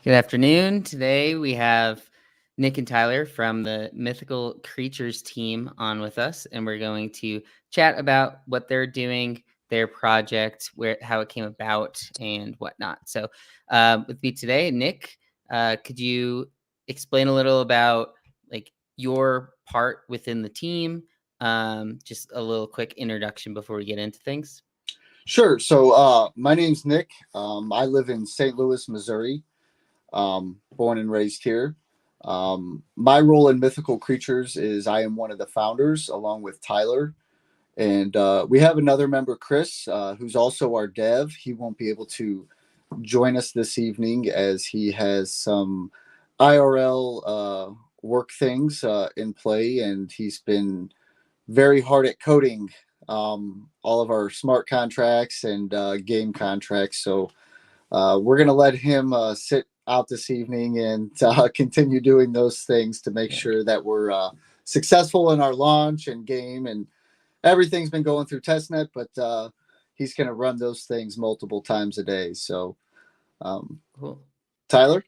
Good afternoon. Today we have Nick and Tyler from the Mythical Creatures team on with us, and we're going to chat about what they're doing, their project, how it came about, and whatnot. So, with me today, Nick, could you explain a little about like your part within the team? Just a little quick introduction before we get into things. Sure. So my name's Nick. I live in St. Louis, Missouri. Born and raised here. My role in Mythical Creatures is I am one of the founders, along with Tyler, and we have another member, Chris, who's also our dev. He won't be able to join us this evening as he has some IRL work things in play, and he's been very hard at coding all of our smart contracts and game contracts. So we're going to let him sit out this evening and continue doing those things to make sure that we're successful in our launch and game. And everything's been going through testnet, but he's going to run those things multiple times a day. So, Cool. Tyler?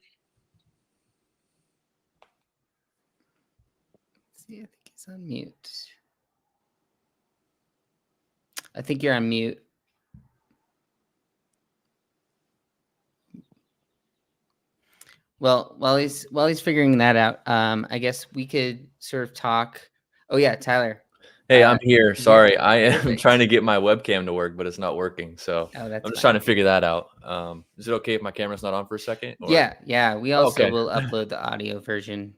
Let's see, I think he's on mute. I think you're on mute. Well, while he's figuring that out, I guess we could sort of talk. Oh yeah, Tyler. Hey, I'm here. Sorry, I am Perfect. trying to get my webcam to work, but it's not working. So Oh, that's I'm just fine. trying to figure that out. Is it okay if my camera's not on for a second? Or? Yeah. We also Okay. will upload the audio version.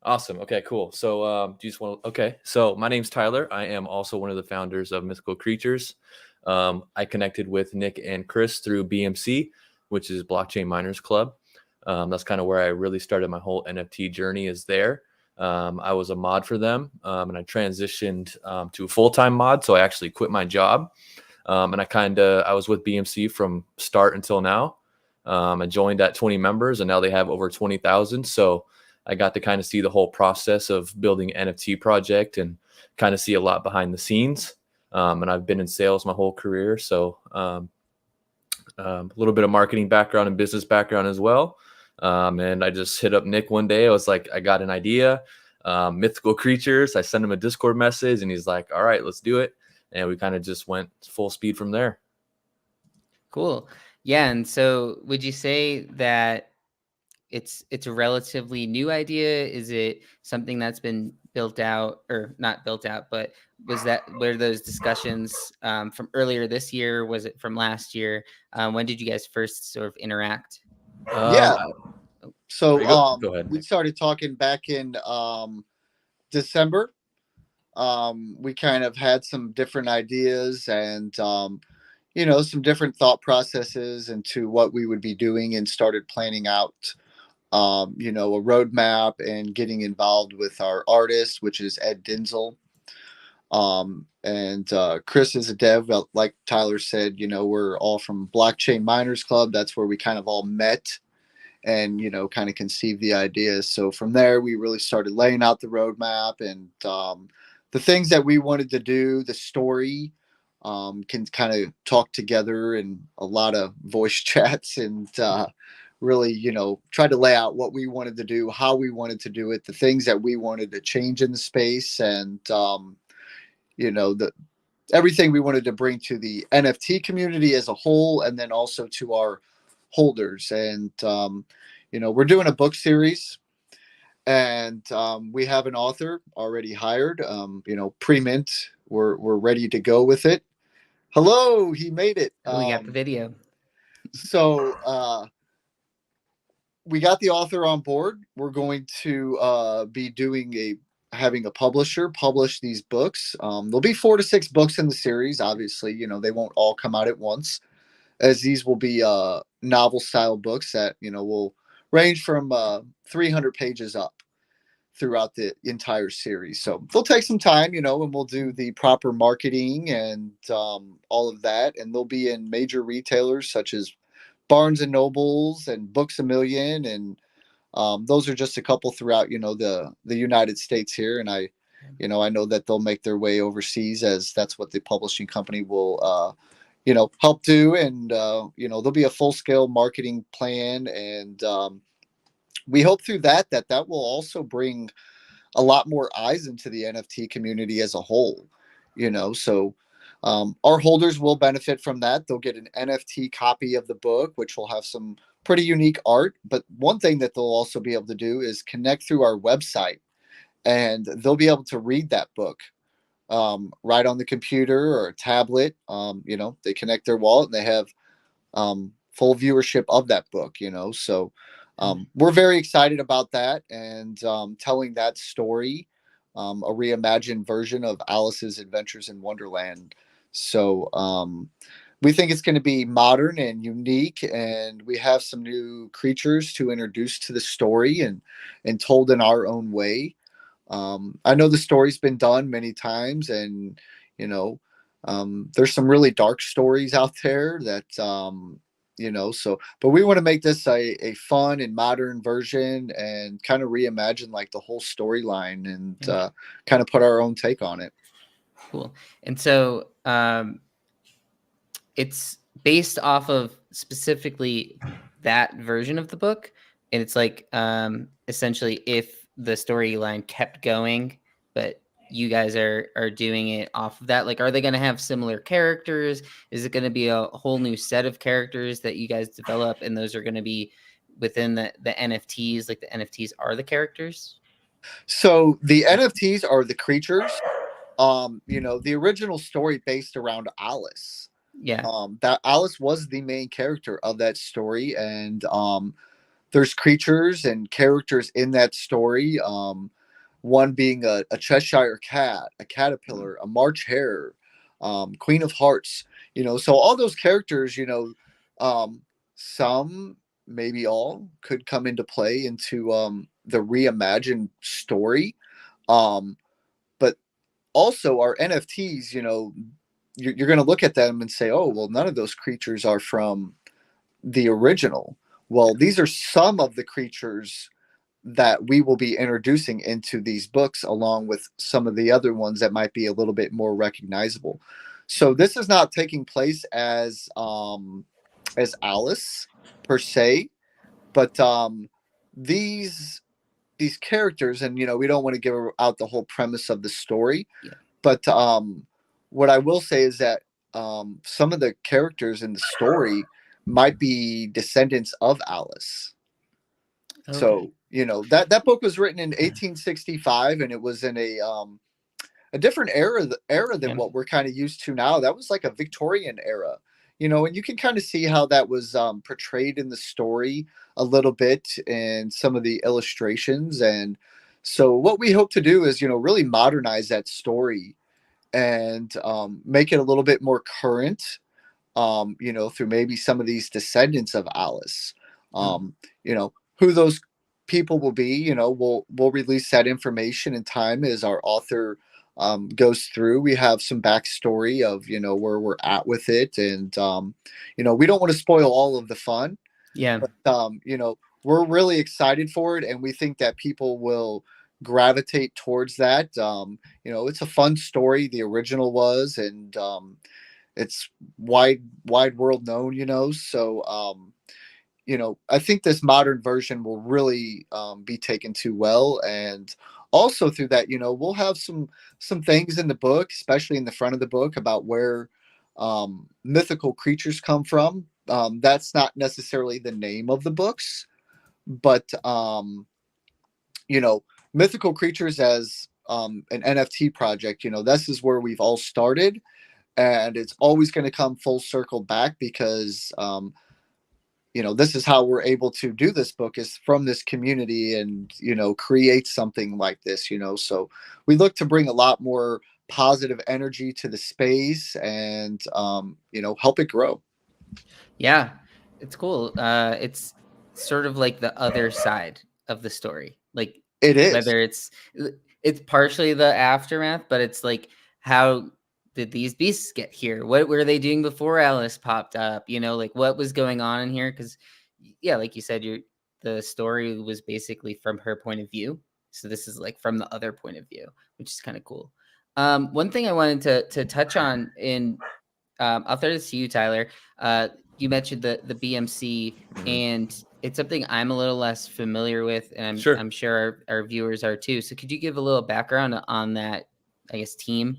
Awesome. Okay, cool. So do you just want to? Okay. So my name's Tyler. I am also one of the founders of Mythical Creatures. I connected with Nick and Chris through BMC, which is Blockchain Miners Club. That's kind of where I really started my whole NFT journey. Is there. I was a mod for them, and I transitioned to a full-time mod. So I actually quit my job, and I was with BMC from start until now. I joined at 20 members, and now they have over 20,000. So I got to kind of see the whole process of building an NFT project and kind of see a lot behind the scenes. And I've been in sales my whole career, so a little bit of marketing background and business background as well. And I just hit up Nick one day. I was like, I got an idea, Mythical Creatures. I sent him a Discord message and he's like, all right, let's do it. And we kind of just went full speed from there. Cool. Yeah. And so would you say that it's a relatively new idea? Is it something that's been built out, or not built out, but were those discussions from earlier this year? Was it from last year? When did you guys first sort of interact? Yeah. So Go ahead, we started talking back in December. We kind of had some different ideas and, some different thought processes into what we would be doing, and started planning out, a roadmap and getting involved with our artist, which is Ed Dinzel. And Chris is a dev. Well, like Tyler said, we're all from Blockchain Miners Club. That's where we kind of all met and, kind of conceived the ideas. So from there, we really started laying out the roadmap and the things that we wanted to do, the story, can kind of talk together in a lot of voice chats and really, try to lay out what we wanted to do, how we wanted to do it, the things that we wanted to change in the space, and, everything we wanted to bring to the NFT community as a whole, and then also to our holders. And, we're doing a book series, and we have an author already hired, pre-mint. We're ready to go with it. Hello, he made it. We got the video. So we got the author on board. We're going to be having a publisher publish these books. There'll be 4 to 6 books in the series. Obviously, they won't all come out at once, as these will be novel style books that, will range from 300 pages up throughout the entire series. So they'll take some time, and we'll do the proper marketing and all of that. And they'll be in major retailers such as Barnes and Nobles and Books A Million. And those are just a couple throughout, the United States here. And I know that they'll make their way overseas, as that's what the publishing company will, help do. And there'll be a full scale marketing plan, and we hope through that will also bring a lot more eyes into the NFT community as a whole. So our holders will benefit from that. They'll get an NFT copy of the book, which will have some pretty unique art. But one thing that they'll also be able to do is connect through our website, and they'll be able to read that book right on the computer or a tablet. They connect their wallet and they have full viewership of that book. So we're very excited about that, and telling that story, a reimagined version of Alice's Adventures in Wonderland. So we think it's going to be modern and unique, and we have some new creatures to introduce to the story, and told in our own way. I know the story's been done many times, and there's some really dark stories out there that but we want to make this a fun and modern version, and kind of reimagine like the whole storyline, and kind of put our own take on it. Cool. And so it's based off of specifically that version of the book, and it's like essentially if the storyline kept going, but you guys are doing it off of that, like, are they going to have similar characters? Is it going to be a whole new set of characters that you guys develop, and those are going to be within the NFTs? Like, the NFTs are the characters? So the NFTs are the creatures. The original story based around Alice. Yeah. That Alice was the main character of that story, and there's creatures and characters in that story. One being a Cheshire cat, a caterpillar, a March hare, Queen of Hearts. So all those characters, some, maybe all, could come into play into the reimagined story. But also our NFTs, you're going to look at them and say, oh, well, none of those creatures are from the original. Well, these are some of the creatures that we will be introducing into these books, along with some of the other ones that might be a little bit more recognizable. So this is not taking place as Alice per se, but these characters, and we don't want to give out the whole premise of the story, but what I will say is that some of the characters in the story might be descendants of Alice. Okay. So that book was written in 1865, and it was in a different era than what we're kind of used to now. That was like a Victorian era, and you can kind of see how that was portrayed in the story a little bit in some of the illustrations. And so what we hope to do is really modernize that story, and make it a little bit more current, through maybe some of these descendants of Alice. Who those people will be, we'll release that information in time as our author goes through. We have some backstory of where we're at with it, and we don't want to spoil all of the fun. But we're really excited for it, and we think that people will gravitate towards that. It's a fun story, the original was, and it's wide world known. So I think this modern version will really be taken to well. And also through that, we'll have some things in the book, especially in the front of the book, about where mythical creatures come from. That's not necessarily the name of the books, but mythical creatures as an NFT project, this is where we've all started, and it's always going to come full circle back, because this is how we're able to do this book, is from this community, and create something like this. So we look to bring a lot more positive energy to the space, and help it grow. Yeah, it's cool. It's sort of like the other side of the story. Like, it is, whether it's partially the aftermath, but it's like, how did these beasts get here? What were they doing before Alice popped up? Like, what was going on in here? Because like you said, the story was basically from her point of view. So this is like from the other point of view, which is kind of cool. One thing I wanted to touch on in I'll throw this to you, Tyler. You mentioned the BMC, and it's something I'm a little less familiar with, and Sure. I'm sure our viewers are too. So could you give a little background on that, I guess, team?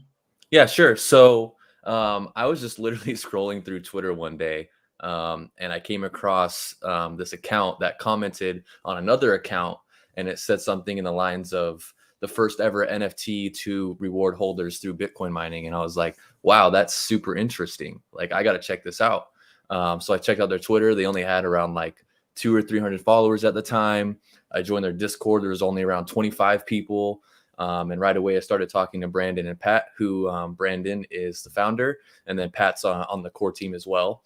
Yeah, sure. So I was just literally scrolling through Twitter one day, and I came across this account that commented on another account, and it said something in the lines of the first ever NFT to reward holders through Bitcoin mining. And I was like, wow, that's super interesting. Like, I got to check this out. So I checked out their Twitter. They only had around like 200 or 300 followers at the time. I joined their Discord. There was only around 25 people. And right away, I started talking to Brandon and Pat, who Brandon is the founder, and then Pat's on the core team as well.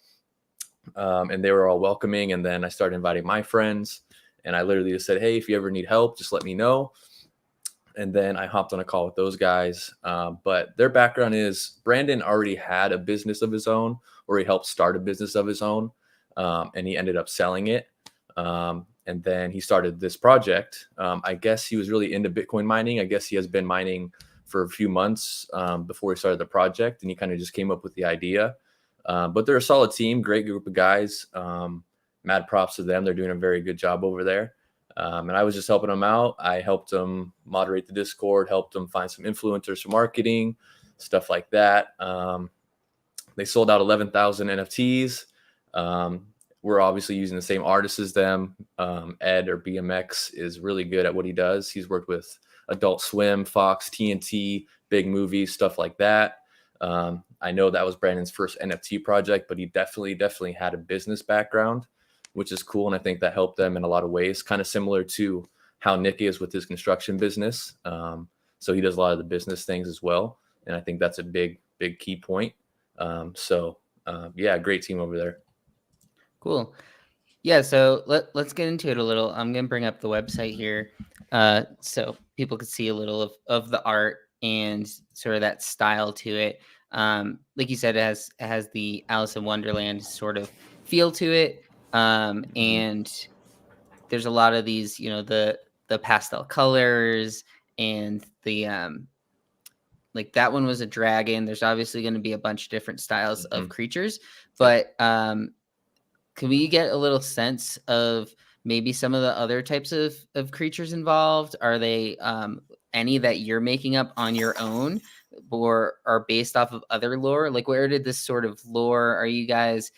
And they were all welcoming. And then I started inviting my friends, and I literally just said, hey, if you ever need help, just let me know. And then I hopped on a call with those guys. But their background is Brandon already had a business of his own, or he helped start a business of his own, and he ended up selling it. And then he started this project. I guess he was really into Bitcoin mining. I guess he has been mining for a few months before he started the project, and he kind of just came up with the idea. But they're a solid team, great group of guys. Mad props to them. They're doing a very good job over there. And I was just helping them out. I helped them moderate the Discord, helped them find some influencers for marketing, stuff like that. They sold out 11,000 NFTs. We're obviously using the same artists as them. Ed, or BMX, is really good at what he does. He's worked with Adult Swim, Fox, TNT, big movies, stuff like that. I know that was Brandon's first NFT project, but he definitely had a business background, which is cool. And I think that helped them in a lot of ways, kind of similar to how Nick is with his construction business. So he does a lot of the business things as well. And I think that's a big key point. Yeah, great team over there. Cool. Yeah, so let's get into it a little. I'm going to bring up the website here so people can see a little of the art and sort of that style to it. Like you said, it has the Alice in Wonderland sort of feel to it. And there's a lot of these, the pastel colors, and the like that one was a dragon. There's obviously going to be a bunch of different styles of creatures, but can we get a little sense of maybe some of the other types of creatures involved? Are they any that you're making up on your own, or are based off of other lore? Like, where did this sort of lore, are you guys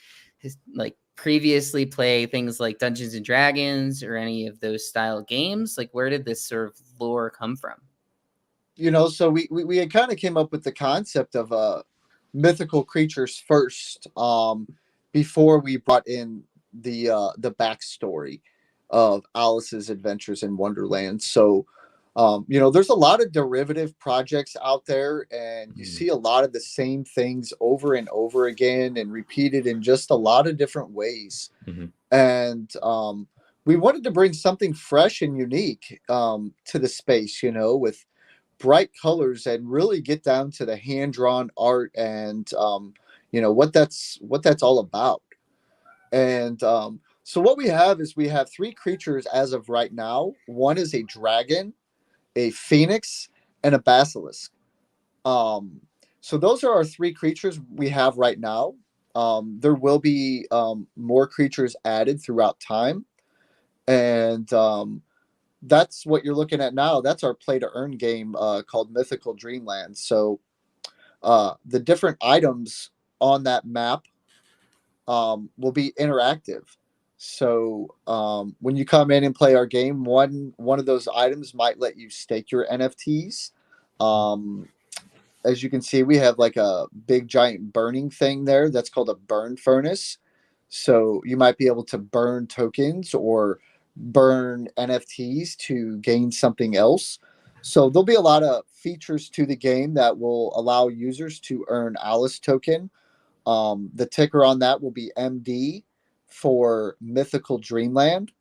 like previously play things like Dungeons and Dragons or any of those style games? Like, where did this sort of lore come from? So we had kind of came up with the concept of mythical creatures first, before we brought in the backstory of Alice's adventures in Wonderland. So there's a lot of derivative projects out there, and you see a lot of the same things over and over again and repeated in just a lot of different ways. And we wanted to bring something fresh and unique to the space, with bright colors, and really get down to the hand-drawn art and what that's all about. And so what we have is we have 3 creatures as of right now. One is a dragon, a phoenix, and a basilisk. So those are our 3 creatures we have right now. There will be more creatures added throughout time, and that's what you're looking at now. That's our play to earn game called Mythical Dreamland. So the different items on that map will be interactive. So when you come in and play our game, one of those items might let you stake your NFTs. As you can see, we have like a big giant burning thing there that's called a burn furnace. So you might be able to burn tokens or burn NFTs to gain something else. So there'll be a lot of features to the game that will allow users to earn Alice token. The ticker on that will be MD for Mythical Dreamland.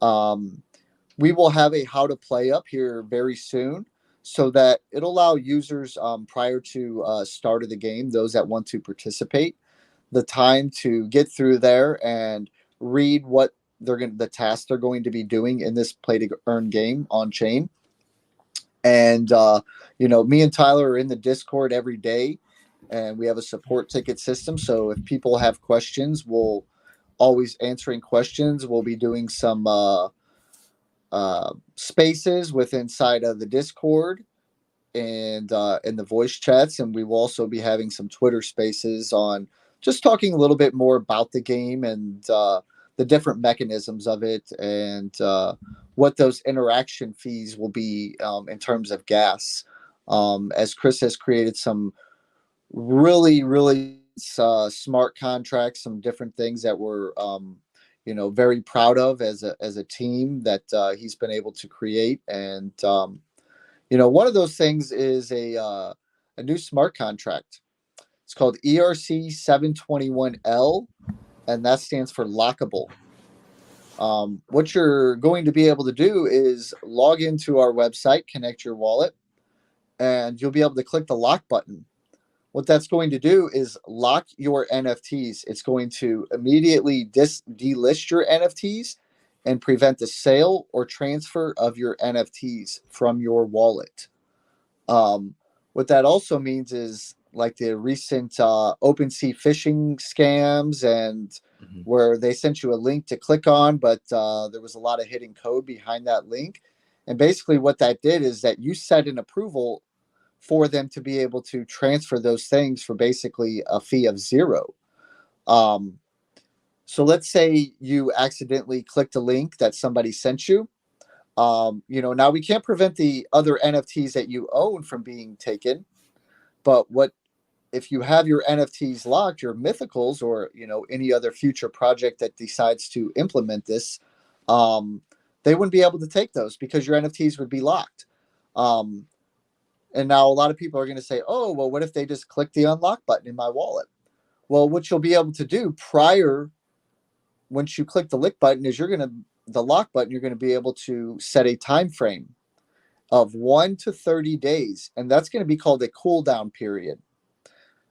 We will have a how to play up here very soon, so that it'll allow users prior to start of the game, those that want to participate, the time to get through there and read what the tasks they're going to be doing in this play to earn game on chain. And me and Tyler are in the Discord every day, and we have a support ticket system. So if people have questions, we'll always answering questions. We'll be doing some spaces with inside of the Discord and in the voice chats, and we will also be having some Twitter spaces on just talking a little bit more about the game and the different mechanisms of it, and what those interaction fees will be in terms of gas. As Chris has created some really smart contracts, some different things that we're very proud of as a team that he's been able to create. And one of those things is a new smart contract. It's called ERC721L, and that stands for lockable. What you're going to be able to do is log into our website, connect your wallet, and you'll be able to click the lock button. What that's going to do is lock your NFTs. It's going to immediately delist your NFTs and prevent the sale or transfer of your NFTs from your wallet. What that also means is, like the recent OpenSea phishing scams, and where they sent you a link to click on, but there was a lot of hidden code behind that link. And basically what that did is that you set an approval for them to be able to transfer those things for basically a fee of $0. So let's say you accidentally clicked a link that somebody sent you. Now we can't prevent the other NFTs that you own from being taken, but if you have your NFTs locked, your mythicals, or any other future project that decides to implement this, they wouldn't be able to take those because your NFTs would be locked. And now a lot of people are going to say, oh, well, what if they just click the unlock button in my wallet? Well, what you'll be able to do once you click the lock button, is you're going to be able to set a time frame of 1 to 30 days. And that's going to be called a cooldown period.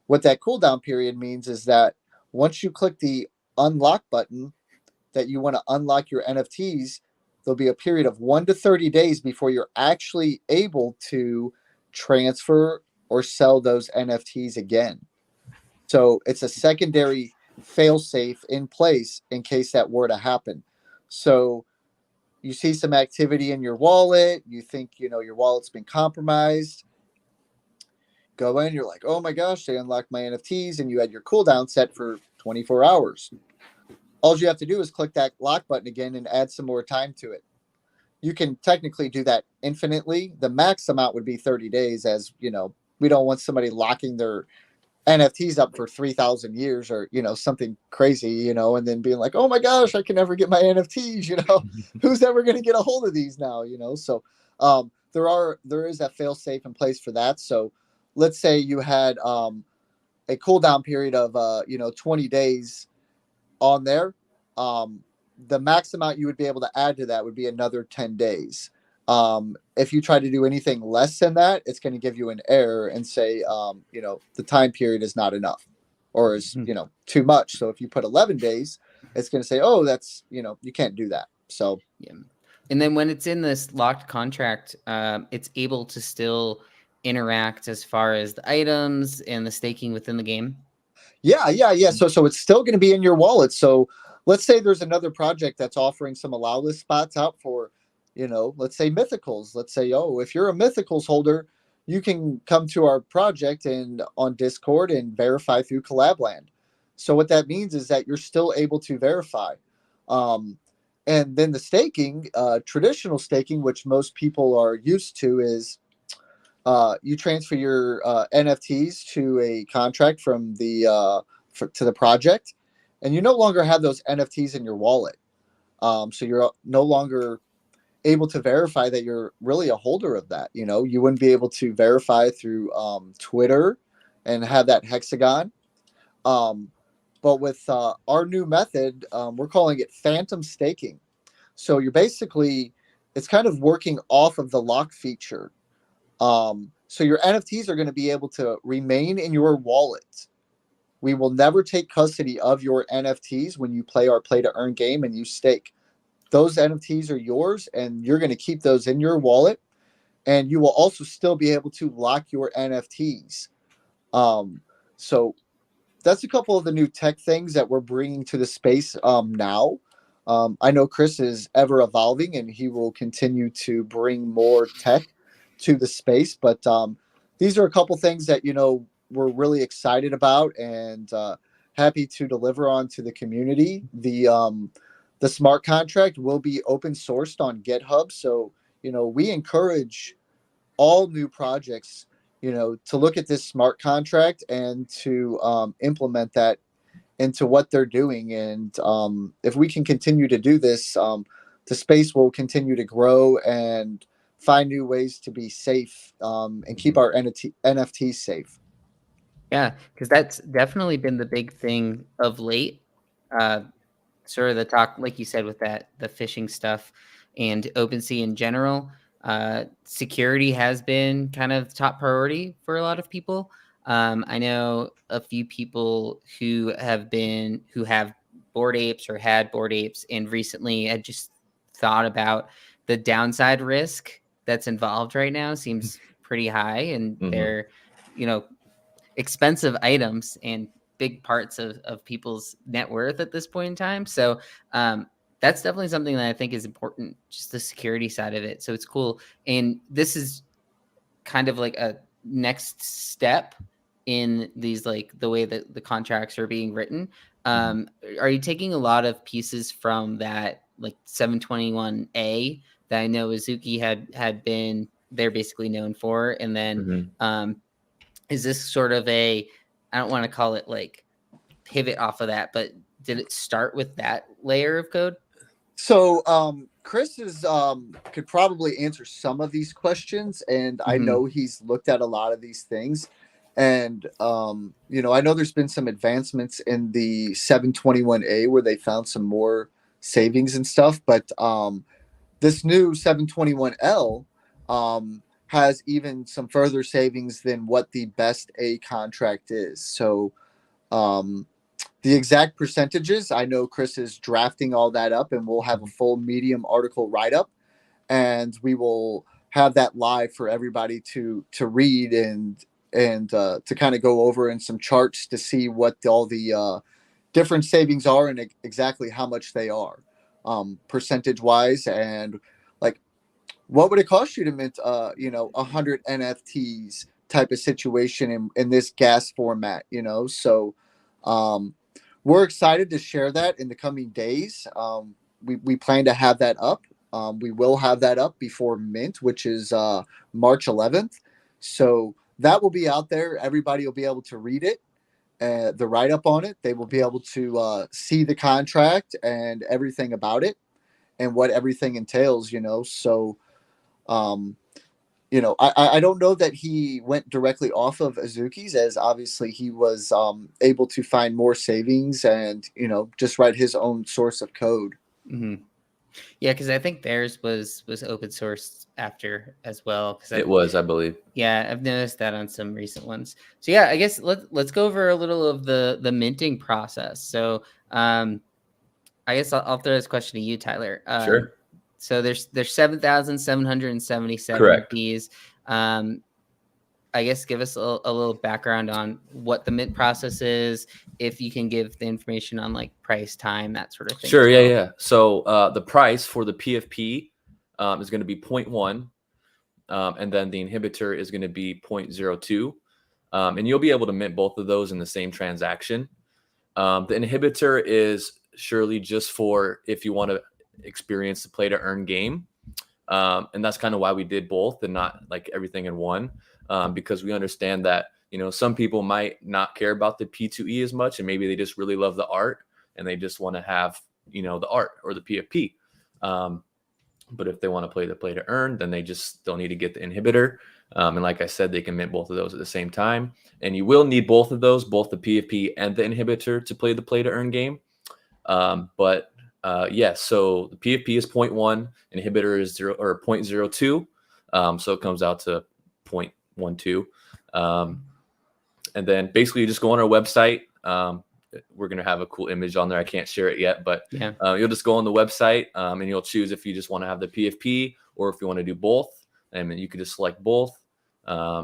What that cooldown period means is that once you click the unlock button that you want to unlock your NFTs, there'll be a period of 1 to 30 days before you're actually able to transfer or sell those NFTs again. So it's a secondary fail-safe in place in case that were to happen. So you see some activity in your wallet, you think your wallet's been compromised, go in, you're like, oh my gosh, they unlocked my NFTs, and you had your cooldown set for 24 hours. All you have to do is click that lock button again and add some more time to it. You can technically do that infinitely. The max amount would be 30 days, as we don't want somebody locking their NFTs up for 3,000 years or something crazy, and then being like, oh my gosh, I can never get my NFTs. Who's ever going to get a hold of these now? So there is a fail safe in place for that. So let's say you had a cooldown period of 20 days on there. The max amount you would be able to add to that would be another 10 days. If you try to do anything less than that, it's going to give you an error and say, the time period is not enough, or is, too much. So if you put 11 days, it's going to say, oh, that's, you can't do that. So, yeah. And then when it's in this locked contract, it's able to still interact as far as the items and the staking within the game. Yeah. So it's still going to be in your wallet. So let's say there's another project that's offering some allow list spots out for, let's say mythicals. Let's say, if you're a mythicals holder, you can come to our project and on Discord and verify through Collabland. So what that means is that you're still able to verify. And then the staking, traditional staking, which most people are used to, is you transfer your NFTs to a contract from to the project, and you no longer have those NFTs in your wallet. So you're no longer able to verify that you're really a holder of that. You wouldn't be able to verify through Twitter and have that hexagon. But with our new method, we're calling it phantom staking. So it's kind of working off of the lock feature. So your NFTs are going to be able to remain in your wallet. We will never take custody of your NFTs when you play our play to earn game and you stake. Those NFTs are yours, and you're going to keep those in your wallet. And you will also still be able to lock your NFTs. So that's a couple of the new tech things that we're bringing to the space now. I know Chris is ever evolving and he will continue to bring more tech to the space, but these are a couple things that, we're really excited about and happy to deliver on to the community. The smart contract will be open sourced on GitHub. So, we encourage all new projects, to look at this smart contract and to implement that into what they're doing. And if we can continue to do this, the space will continue to grow and find new ways to be safe and keep our NFTs safe. Yeah, because that's definitely been the big thing of late. Uh, Sort of the talk, like you said, with the phishing stuff and OpenSea in general. Security has been kind of top priority for a lot of people. I know a few people who have Bored Apes or had Bored Apes, and recently had just thought about the downside risk that's involved right now. Seems pretty high, and they're, expensive items and big parts of people's net worth at this point in time. So that's definitely something that I think is important, just the security side of it. So it's cool. And this is kind of like a next step in these, like the way that the contracts are being written. Are you taking a lot of pieces from that, like 721A that I know Azuki had been, they're basically known for, and then is this sort of I don't want to call it like pivot off of that, but did it start with that layer of code? So Chris could probably answer some of these questions, and I know he's looked at a lot of these things. And I know there's been some advancements in the 721A where they found some more savings and stuff, but this new 721L has even some further savings than what the best A contract is. So the exact percentages, I know Chris is drafting all that up, and we'll have a full Medium article write-up, and we will have that live for everybody to read and to kind of go over in some charts to see what all the different savings are and exactly how much they are percentage wise, and like what would it cost you to mint 100 NFTs type of situation in this gas format. So we're excited to share that in the coming days. We plan to have that up. We will have that up before mint, which is March 11th. So that will be out there. Everybody will be able to read it, the write-up on it. They will be able to see the contract and everything about it and what everything entails, So, I don't know that he went directly off of Azuki's, as obviously he was able to find more savings and, just write his own source of code. Yeah, because I think theirs was open sourced after as well. It was, I believe. Yeah, I've noticed that on some recent ones. So yeah, I guess let's go over a little of the minting process. So I guess I'll throw this question to you, Tyler. Sure. So there's 7,777 Correct. rupees. I guess give us a little background on what the mint process is, if you can give the information on like price, time, that sort of thing. Sure, yeah. So the price for the PFP is going to be 0.1, and then the inhibitor is going to be 0.02, and you'll be able to mint both of those in the same transaction. The inhibitor is surely just for if you want to experience the play to earn game, and that's kind of why we did both and not like everything in one, because we understand that some people might not care about the P2E as much, and maybe they just really love the art and they just want to have the art or the PFP, but if they want to play the play to earn, then they just still need to get the inhibitor, and like I said, they can mint both of those at the same time, and you will need both of those, both the PFP and the inhibitor, to play the play to earn game. But yes, so the PFP is 0.1, inhibitor is 0.02, so it comes out to 0.12, and then basically you just go on our website. We're gonna have a cool image on there. I can't share it yet, but yeah, you'll just go on the website, and you'll choose if you just want to have the PFP or if you want to do both, and you can just select both,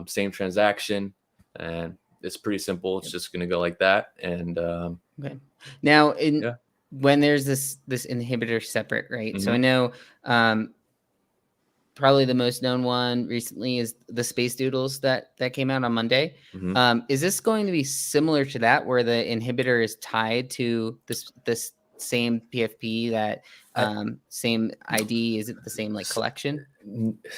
same transaction, and it's pretty simple. It's just going to go like that. And okay. Now, yeah. when there's this inhibitor separate, right? So I Mhm. know probably the most known one recently is the Space Doodles that came out on Monday. Mhm. Is this going to be similar to that, where the inhibitor is tied to this same PFP, that same ID? Is it the same like collection?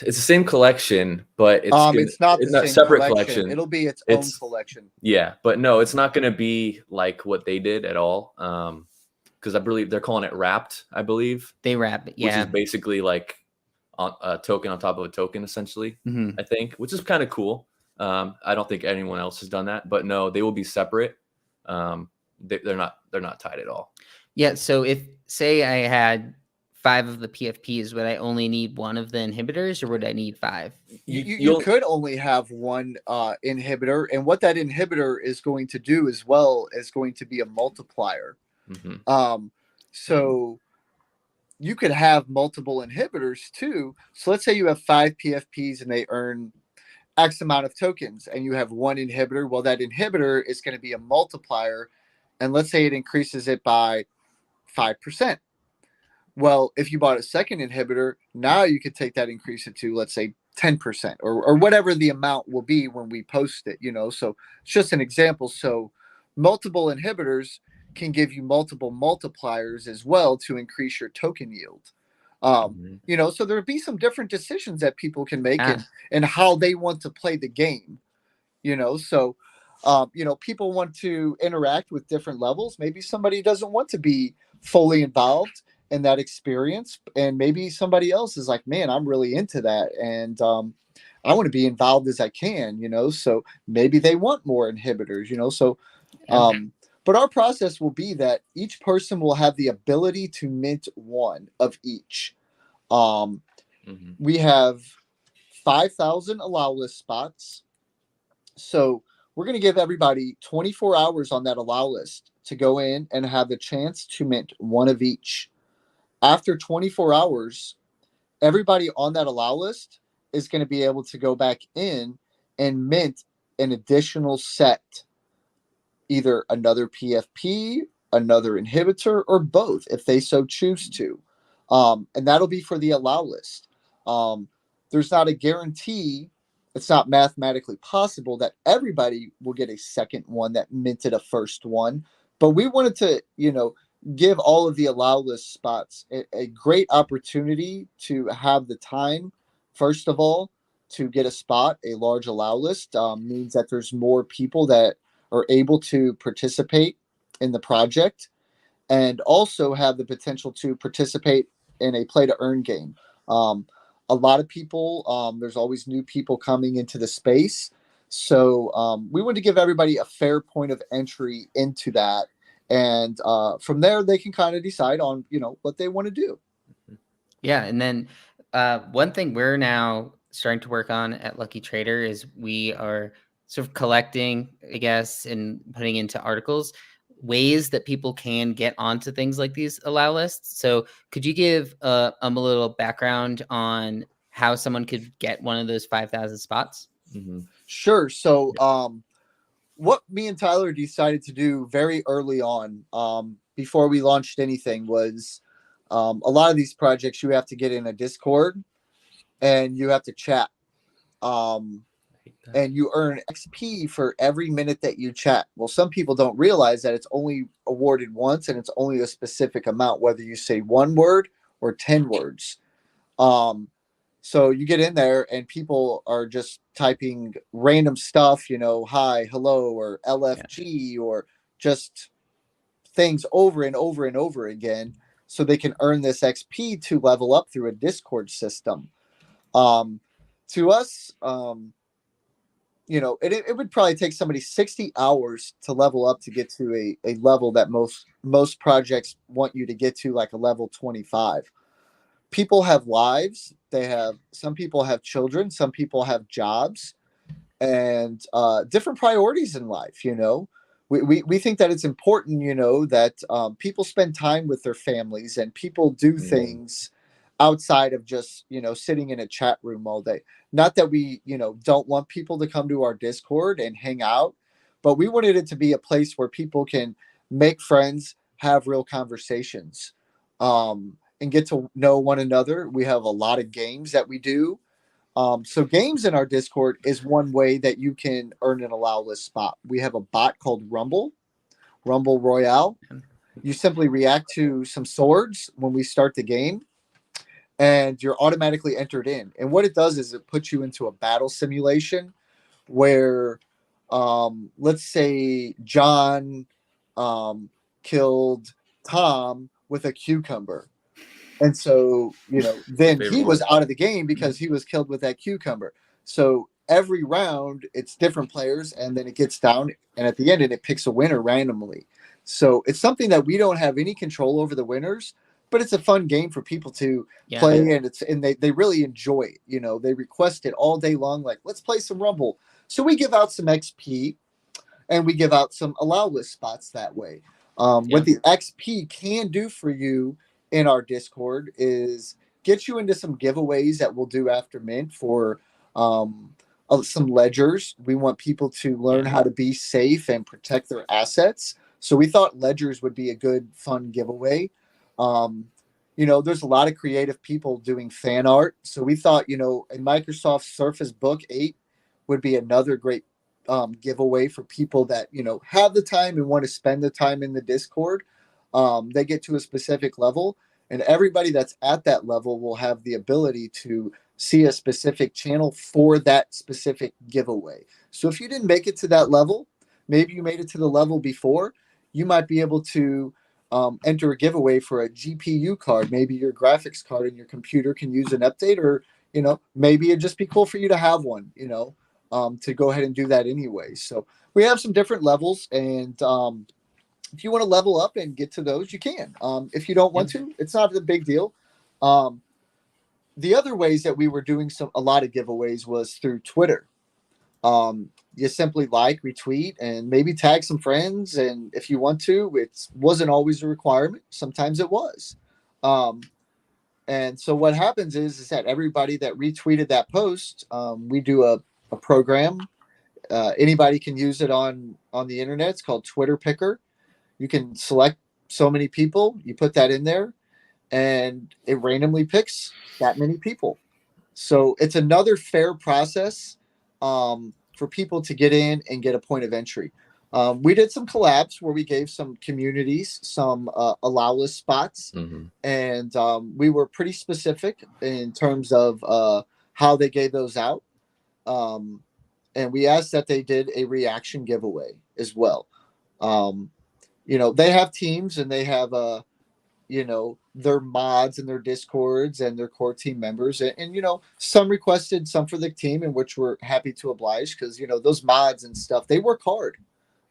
It's the same collection, but It's not the it's not same separate collection. collection. It'll be its own It's collection. yeah, but no, it's not going to be like what they did at all. Because I believe they're calling it wrapped. I believe They wrap it, which is yeah. basically like a token on top of a token, essentially. Mhm. I think, which is kind of cool. I don't think anyone else has done that, but no, they will be separate. They're not tied at all. Yeah. So if, say, I had 5 of the PFPs, would I only need 1 of the inhibitors, or would I need 5? You could only have one inhibitor, and what that inhibitor is going to do as well is going to be a multiplier. Mhm. So you could have multiple inhibitors too. So let's say you have 5 PFPs and they earn X amount of tokens, and you have one inhibitor. Well, that inhibitor is going to be a multiplier, and let's say it increases it by 5%. Well, if you bought a second inhibitor, now you could take that, increase it to, let's say, 10%, or whatever the amount will be when we post it, So it's just an example. So multiple inhibitors can give you multiple multipliers as well to increase your token yield. So there'll be some different decisions that people can make and how they want to play the game, So, people want to interact with different levels. Maybe somebody doesn't want to be fully involved in that experience, and maybe somebody else is like, man, I'm really into that, and I want to be involved as I can, So maybe they want more inhibitors, So, but our process will be that each person will have the ability to mint 1 of each. We have 5,000 allow list spots. So we're going to give everybody 24 hours on that allow list to go in and have the chance to mint 1 of each. After 24 hours, everybody on that allow list is going to be able to go back in and mint an additional set, either another PFP, another inhibitor, or both if they so choose to. And that'll be for the allow list. There's not a guarantee. It's not mathematically possible that everybody will get a second one that minted a first one. But we wanted to, give all of the allow list spots a great opportunity to have the time, first of all, to get a spot. A large allow list means that there's more people that are able to participate in the project, and also have the potential to participate in a play to earn game. A lot of people, there's always new people coming into the space. So we want to give everybody a fair point of entry into that. And from there, they can kind of decide on, what they want to do. Yeah. And then one thing we're now starting to work on at Lucky Trader is we are sort of collecting, I guess, and putting into articles ways that people can get onto things like these allow lists. So could you give a little background on how someone could get one of those 5,000 spots? Sure. So what me and Tyler decided to do very early on, before we launched anything, was a lot of these projects, you have to get in a Discord and you have to chat. And you earn XP for every minute that you chat. Well, some people don't realize that it's only awarded once, and it's only a specific amount, whether you say 1 word or 10 words. So you get in there and people are just typing random stuff, hi, hello, or LFG, or just things over and over and over again, so they can earn this XP to level up through a Discord system. To us, it would probably take somebody 60 hours to level up to get to a level that most projects want you to get to, like a level 25. People have lives. Some people have children, some people have jobs, and different priorities in life. We think that it's important, that people spend time with their families, and people do things outside of just, sitting in a chat room all day. Not that we, don't want people to come to our Discord and hang out, but we wanted it to be a place where people can make friends, have real conversations, and get to know one another. We have a lot of games that we do. So games in our Discord is one way that you can earn an allow list spot. We have a bot called Rumble Royale. You simply react to some swords when we start the game, and you're automatically entered in. And what it does is it puts you into a battle simulation where, let's say John killed Tom with a cucumber. And so, then he was out of the game because he was killed with that cucumber. So every round, it's different players, and then it gets down, and at the end, it picks a winner randomly. So it's something that we don't have any control over the winners, but it's a fun game for people to play, and they really enjoy it. They request it all day long, like, let's play some Rumble. So we give out some XP, and we give out some allow list spots that way. What the XP can do for you in our Discord is get you into some giveaways that we'll do after Mint for some ledgers. We want people to learn how to be safe and protect their assets. So we thought ledgers would be a good, fun giveaway. There's a lot of creative people doing fan art. So we thought, a Microsoft Surface Book 8 would be another great giveaway for people that, have the time and want to spend the time in the Discord. They get to a specific level, and everybody that's at that level will have the ability to see a specific channel for that specific giveaway. So if you didn't make it to that level, maybe you made it to the level before, you might be able to enter a giveaway for a GPU card. Maybe your graphics card in your computer can use an update, or, maybe it'd just be cool for you to have one, to go ahead and do that anyway. So we have some different levels, and if you want to level up and get to those, you can. If you don't want to, it's not a big deal. The other ways that we were doing a lot of giveaways was through Twitter. You simply retweet, and maybe tag some friends. And if you want to, it wasn't always a requirement. Sometimes it was. And so what happens is that everybody that retweeted that post, we do a program. Anybody can use it on the internet. It's called Twitter Picker. You can select so many people, you put that in there, and it randomly picks that many people. So it's another fair process for people to get in and get a point of entry. We did some collabs where we gave some communities some allow list spots, and we were pretty specific in terms of how they gave those out. And we asked that they did a reaction giveaway as well. They have teams, and they have their mods and their Discords and their core team members, and some requested some for the team, in which we're happy to oblige, because those mods and stuff, they work hard.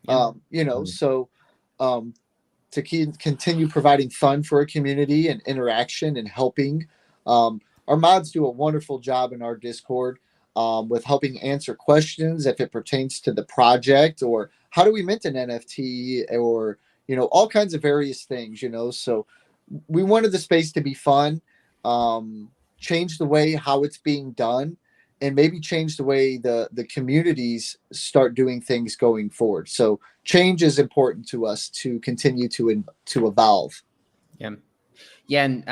So to continue providing fun for a community and interaction and helping, our mods do a wonderful job in our Discord with helping answer questions if it pertains to the project, or how do we mint an NFT, or all kinds of various things. So we wanted the space to be fun, change the way how it's being done, and maybe change the way the communities start doing things going forward. So change is important to us to continue to evolve. Yeah. And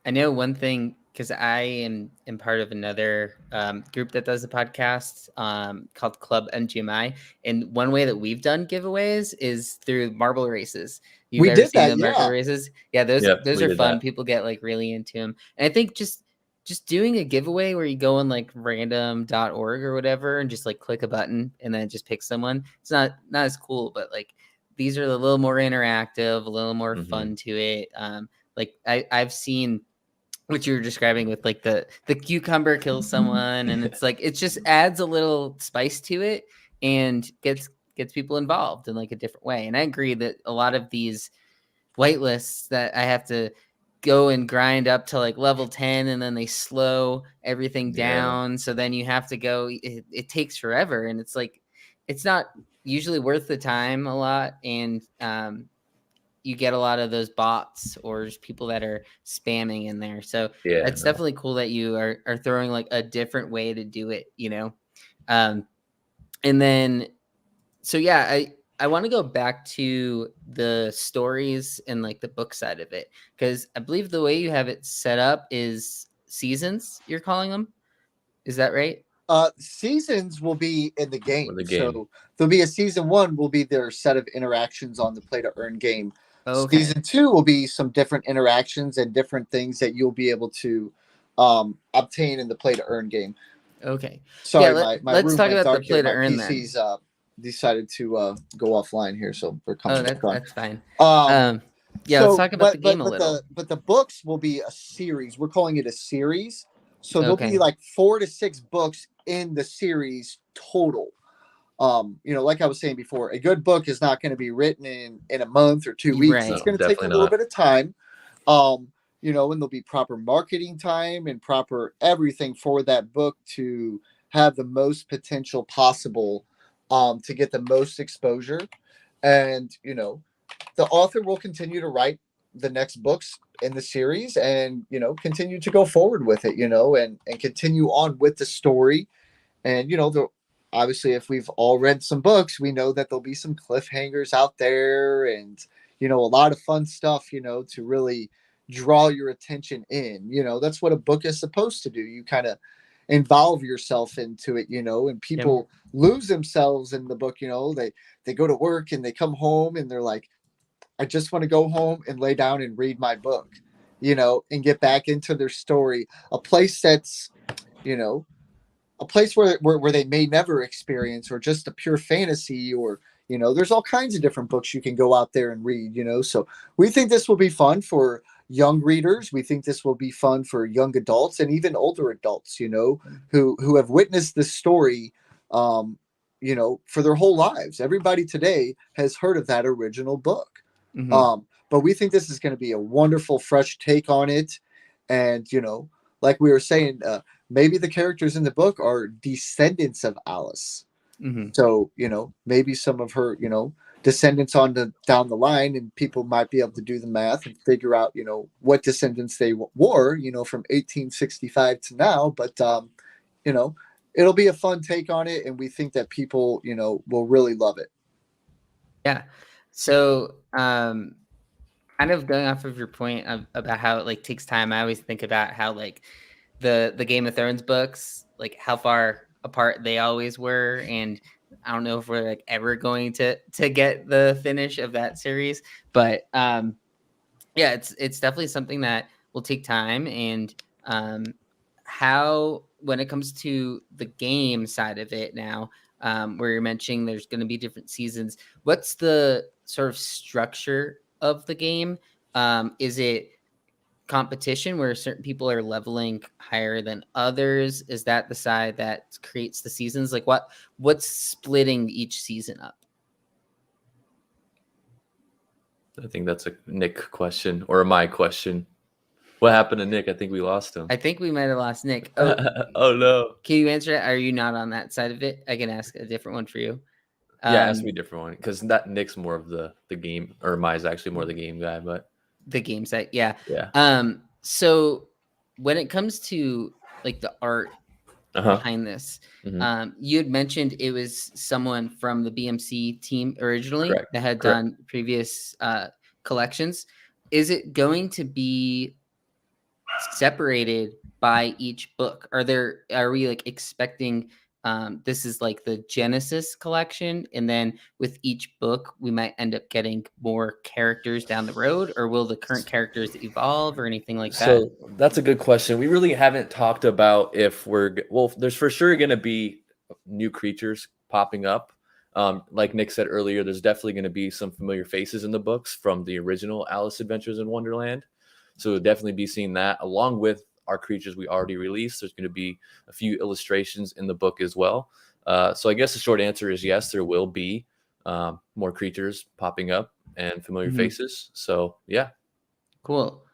I know one thing, because I am part of another group that does a podcast called Club MGMI. And one way that we've done giveaways is through marble races. You've ever seen the marble races? Yeah, those are fun. People get really into them. And I think just doing a giveaway where you go on random.org or whatever and just click a button and then just pick someone, it's not as cool, but these are a little more interactive, a little more fun to it. I've seen what you were describing with the cucumber kills someone, and it's it just adds a little spice to it and gets people involved in a different way. And I agree that a lot of these whitelists that I have to go and grind up to level 10, and then they slow everything down. So then you have to go, it takes forever, and it's not usually worth the time a lot. And you get a lot of those bots or just people that are spamming in there. So it's definitely cool that you are throwing a different way to do it, And then So yeah, I want to go back to the stories and like the book side of it, because I believe the way you have it set up is seasons, you're calling them. Is that right? Seasons will be in the Or game. the game. So there'll be a season one will be their set of interactions on the play to earn game. Okay. Season two will be some different interactions and different things that you'll be able to obtain in the play to earn game. Okay. Sorry, Yeah, my let's room talk went about the dark here. play to My earn then. PC's decided to go offline here, so they're Oh, coming back on. that's fine. Um, Yeah, let's so, talk about the game a but little. the books will be a series. We're calling it a series. So there'll be Okay. like 4 to 6 books in the series total. You know, like I was saying before, a good book is not going to be written in a month or 2 weeks. Right. It's No, going to take a definitely little not. bit of time. You know, and there'll be proper marketing time and proper everything for that book to have the most potential possible to get the most exposure. And, you know, the author will continue to write the next books in the series and, you know, continue to go forward with it, you know, and continue on with the story. And, you know, obviously, if we've all read some books, we know that there'll be some cliffhangers out there and, you know, a lot of fun stuff, you know, to really draw your attention in. You know, that's what a book is supposed to do. You kind of involve yourself into it, you know, and Yep. people lose themselves in the book, you know, they go to work and they come home and they're like, I just want to go home and lay down and read my book, you know, and get back into their story. A place that's, you know, a place where they may never experience, or just a pure fantasy, or, you know, there's all kinds of different books you can go out there and read, you know. So we think this will be fun for young readers. We think this will be fun for young adults and even older adults, you know, who have witnessed this story, you know, for their whole lives. Everybody today has heard of that original book. Mm-hmm. But we think this is going to be a wonderful, fresh take on it. And, you know, like we were saying, maybe the characters in the book are descendants of Alice. Mm-hmm. So, you know, maybe some of her, you know, descendants on the down the line, and people might be able to do the math and figure out, you know, what descendants they were, you know, from 1865 to now. But, you know, it'll be a fun take on it. And we think that people, you know, will really love it. Yeah. So, kind of going off of your point about how it like takes time, I always think about how like the Game of Thrones books, like how far apart they always were, and I don't know if we're like ever going to get the finish of that series, but yeah, it's definitely something that will take time. And how, when it comes to the game side of it now, where you're mentioning there's going to be different seasons, what's the sort of structure of the game? Is it competition where certain people are leveling higher than others? Is that the side that creates the seasons? Like what's splitting each season up? I think that's a Nick question or my question. What happened to Nick? I think we lost him. I think we might have lost Nick. Oh, Oh no. can you answer it? Are you not on that side of it? I can ask a different one for you. Yeah, it has to be a different one because that Nick's more of the game, or Mai's actually more the game guy. But the game site, yeah. yeah. So when it comes to like the art behind this, you had mentioned it was someone from the BMC team originally. Correct. That had Correct. done previous collections. Is it going to be separated by each book? Are we like expecting this is like the Genesis collection, and then with each book we might end up getting more characters down the road, or will the current characters evolve or anything like that? So that's a good question. We really haven't talked about if there's for sure going to be new creatures popping up. Like Nick said earlier, there's definitely going to be some familiar faces in the books from the original Alice Adventures in Wonderland. So we'll definitely be seeing that along with our creatures we already released. There's going to be a few illustrations in the book as well. So I guess the short answer is yes, there will be more creatures popping up and familiar faces. So yeah. Cool.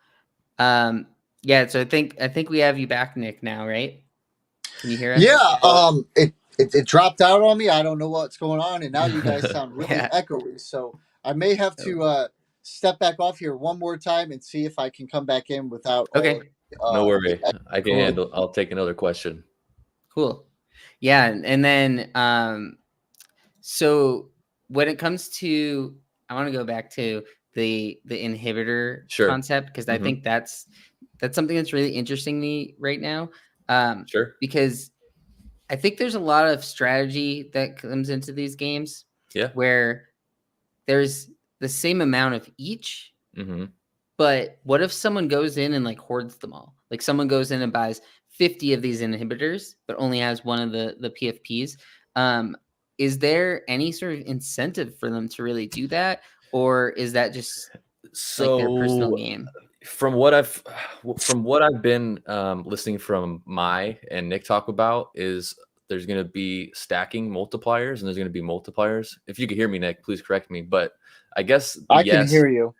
Yeah, so I think we have you back, Nick, now, right? Can you hear us? Yeah, it dropped out on me. I don't know what's going on, and now you guys sound really echoey. So I may have to step back off here one more time and see if I can come back in without. Okay. No worry. I can handle. I'll take another question. Cool. Yeah, and then so when it comes to, I want to go back to the inhibitor Sure. concept, because I think that's something that's really interesting me right now. Sure. Because I think there's a lot of strategy that comes into these games. Yeah. Where there's the same amount of each, but what if someone goes in and like hoards them all? Like someone goes in and buys 50 of these inhibitors, but only has one of the PFPs. Is there any sort of incentive for them to really do that? Or is that just like their personal game? From what I've been listening from Mai and Nick talk about is there's going to be stacking multipliers and there's going to be multipliers. If you could hear me, Nick, please correct me. But I guess I can hear you.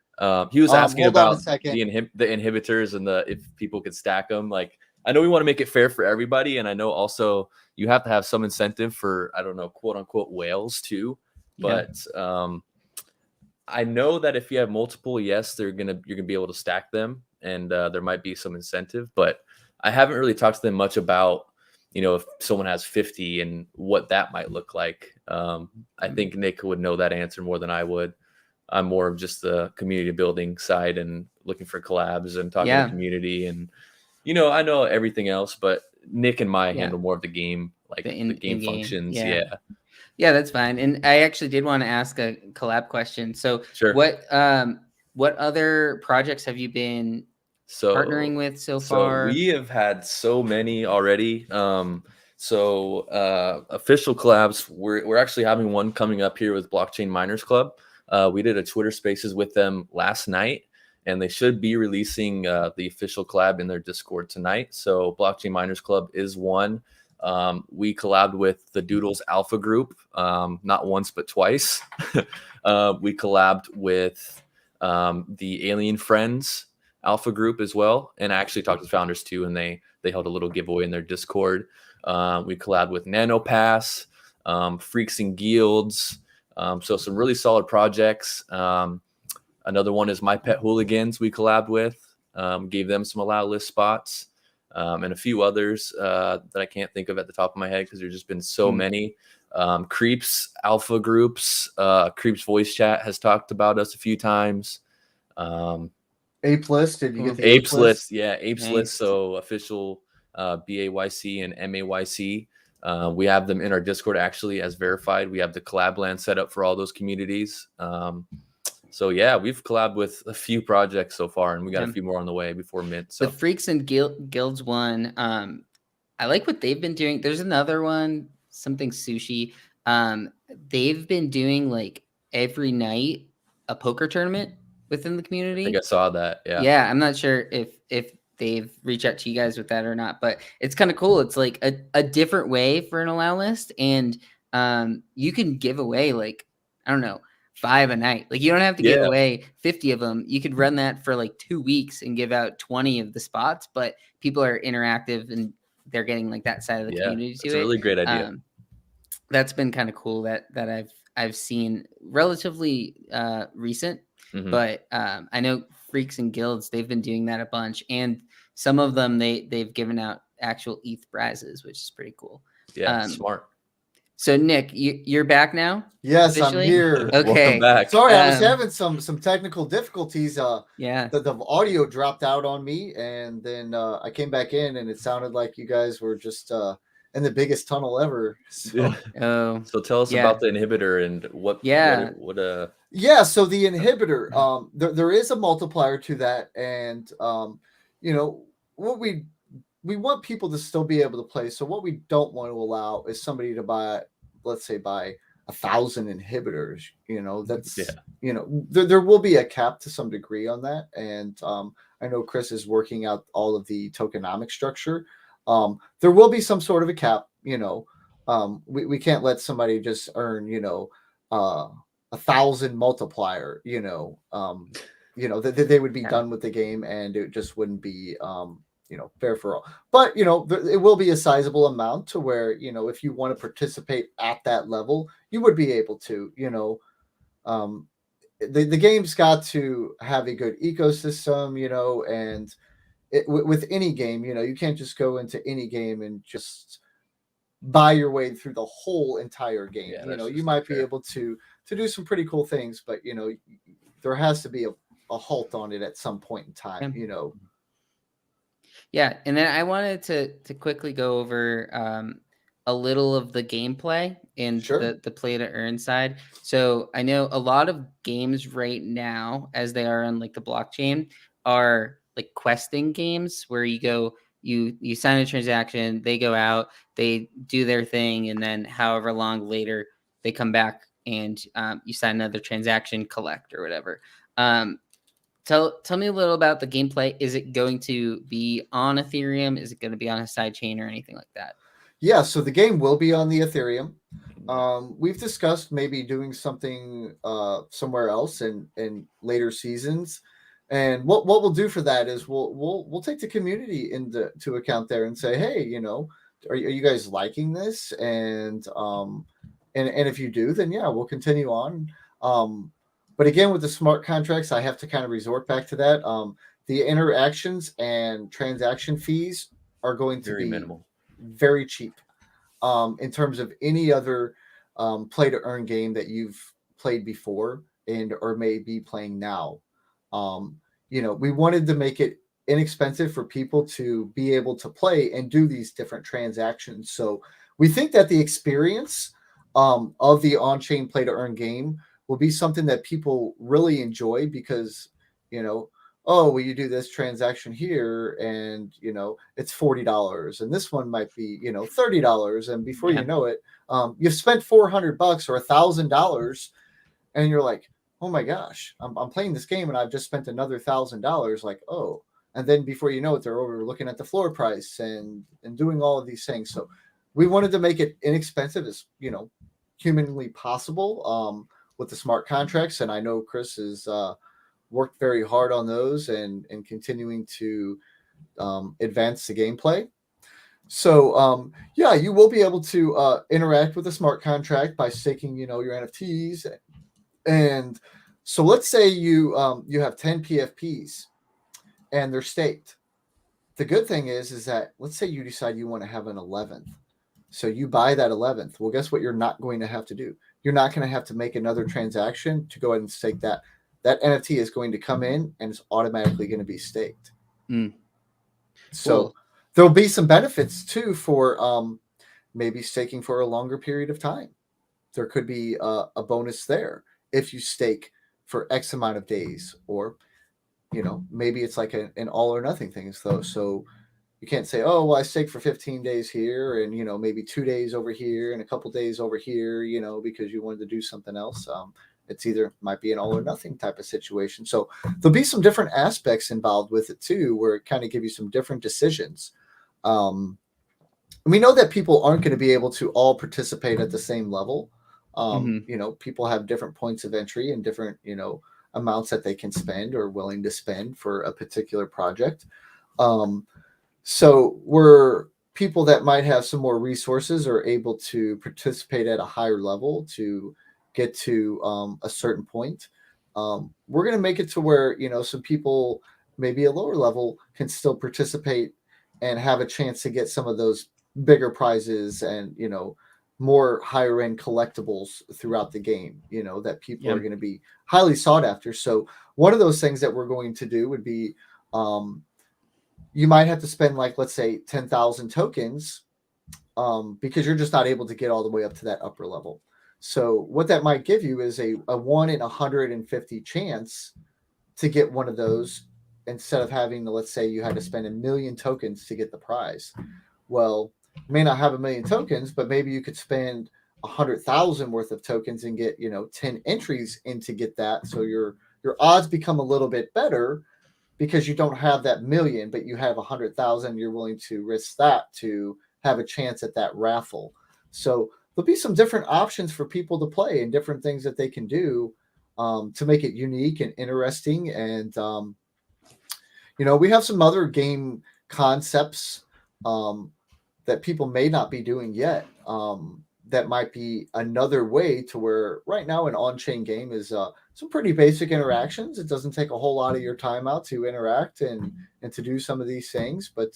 He was asking hold on a about second. the inhibitors and if people could stack them. Like, I know we want to make it fair for everybody, and I know also you have to have some incentive for, I don't know, quote unquote whales too. But I know that if you have multiple, yes, you're gonna be able to stack them, and there might be some incentive. But I haven't really talked to them much about, if someone has 50 and what that might look like. I think Nick would know that answer more than I would. I'm more of just the community building side and looking for collabs and talking to the community, and I know everything else, but Nick and Mai handle more of the game, like the game functions. Yeah, that's fine. And I actually did want to ask a collab question. So Sure. What other projects have you been partnering with so far? We have had so many already. Official collabs, we're actually having one coming up here with Blockchain Miners Club. We did a Twitter Spaces with them last night, and they should be releasing the official collab in their Discord tonight. So Blockchain Miners Club is one. We collabed with the Doodles Alpha Group, not once but twice. We collabed with the Alien Friends Alpha Group as well, and I actually talked to the founders too, and they held a little giveaway in their Discord. We collabed with NanoPass, Freaks and Guilds, so some really solid projects. Another one is My Pet Hooligans we collabed with, gave them some allow list spots. And a few others that I can't think of at the top of my head because there's just been so many. Creeps Alpha Groups, Creeps Voice Chat has talked about us a few times. Ape List, did you get the Apes List? Yeah, Apes Nice. List. So official BAYC and MAYC. We have them in our Discord actually as verified. We have the collab land set up for all those communities. So yeah, we've collabed with a few projects so far, and we got a few more on the way before Mint. So the Freaks and Guilds one, I like what they've been doing. There's another one, something sushi. They've been doing like every night a poker tournament within the community. I think I saw that. Yeah. I'm not sure if they've reached out to you guys with that or not, but it's kind of cool. It's like a different way for an allow list, and you can give away like, I don't know, 5 a night. Like you don't have to give away 50 of them. You could run that for like 2 weeks and give out 20 of the spots, but people are interactive and they're getting like that side of the community to it. It's a really great idea. That's been kind of cool that I've seen relatively recent, but I know Freaks and Guilds, they've been doing that a bunch, and some of them they've given out actual ETH prizes, which is pretty cool. Yeah, smart. So Nick, you're back now? Yes, officially? I'm here. Okay. Welcome back. Sorry, I was having some technical difficulties. Yeah. The audio dropped out on me, and then I came back in, and it sounded like you guys were just in the biggest tunnel ever. So, so tell us about the inhibitor and what. Yeah, so the inhibitor, there is a multiplier to that, and what we want people to still be able to play. So what we don't want to allow is somebody to buy 1,000 inhibitors. That's there will be a cap to some degree on that, and I know Chris is working out all of the tokenomic structure. There will be some sort of a cap. We can't let somebody just earn 1,000 multiplier. They would be done with the game, and it just wouldn't be fair for all. But it will be a sizable amount to where if you want to participate at that level, you would be able to. The game's got to have a good ecosystem, and with any game, you can't just go into any game and just buy your way through the whole entire game. You might be able to do some pretty cool things, but there has to be a halt on it at some point in time. Yeah, and then I wanted to quickly go over a little of the gameplay and Sure. the play to earn side. So I know a lot of games right now, as they are on like the blockchain, are like questing games where you go, you sign a transaction, they go out, they do their thing, and then however long later they come back and you sign another transaction, collect or whatever. Tell me a little about the gameplay. Is it going to be on Ethereum? Is it going to be on a side chain or anything like that? Yeah, so the game will be on the Ethereum. We've discussed maybe doing something somewhere else in later seasons, and what we'll do for that is we'll take the community into account there and say, hey, are you guys liking this? And if you do, then yeah, we'll continue on. But again, with the smart contracts, I have to kind of resort back to that. The interactions and transaction fees are going to Very be minimal. very cheap in terms of any other play to earn game that you've played before and or may be playing now. We wanted to make it inexpensive for people to be able to play and do these different transactions. So we think that the experience of the on-chain play to earn game will be something that people really enjoy because, oh, well, you do this transaction here and, it's $40 and this one might be, $30. And before you know it, you've spent $400 or $1,000 and you're like, oh my gosh, I'm playing this game and I've just spent another $1,000. Like, oh, and then before you know it, they're over looking at the floor price and doing all of these things. So we wanted to make it inexpensive as, humanly possible with the smart contracts. And I know Chris has worked very hard on those and continuing to advance the gameplay. So yeah, you will be able to interact with a smart contract by staking, your NFTs. And so let's say you have 10 PFPs and they're staked. The good thing is that let's say you decide you want to have an 11th. So you buy that 11th. Well, guess what you're not going to have to do? You're not going to have to make another transaction to go ahead and stake that. That NFT is going to come in and it's automatically going to be staked. So Cool. there'll be some benefits too for maybe staking for a longer period of time. There could be a bonus there if you stake for X amount of days, or maybe it's like an all or nothing thing. So you can't say, oh, well, I staked for 15 days here and, maybe 2 days over here and a couple days over here, because you wanted to do something else. It's either might be an all or nothing type of situation. So there'll be some different aspects involved with it too, where it kind of give you some different decisions. We know that people aren't going to be able to all participate at the same level. People have different points of entry and different, amounts that they can spend or willing to spend for a particular project. So we're people that might have some more resources are able to participate at a higher level to get to a certain point. We're going to make it to where, some people maybe a lower level can still participate and have a chance to get some of those bigger prizes and, more higher end collectibles throughout the game, that people are going to be highly sought after. So one of those things that we're going to do would be, you might have to spend let's say 10,000 tokens because you're just not able to get all the way up to that upper level. So what that might give you is a 1 in 150 chance to get one of those instead of having to, let's say you had to spend 1 million tokens to get the prize. Well, you may not have 1 million tokens, but maybe you could spend 100,000 worth of tokens and get, 10 entries in to get that. So your odds become a little bit better because you don't have that million, but you have 100,000. You're willing to risk that to have a chance at that raffle. So there'll be some different options for people to play and different things that they can do to make it unique and interesting. And, we have some other game concepts that people may not be doing yet. That might be another way to where right now an on-chain game is some pretty basic interactions. It doesn't take a whole lot of your time out to interact and to do some of these things, but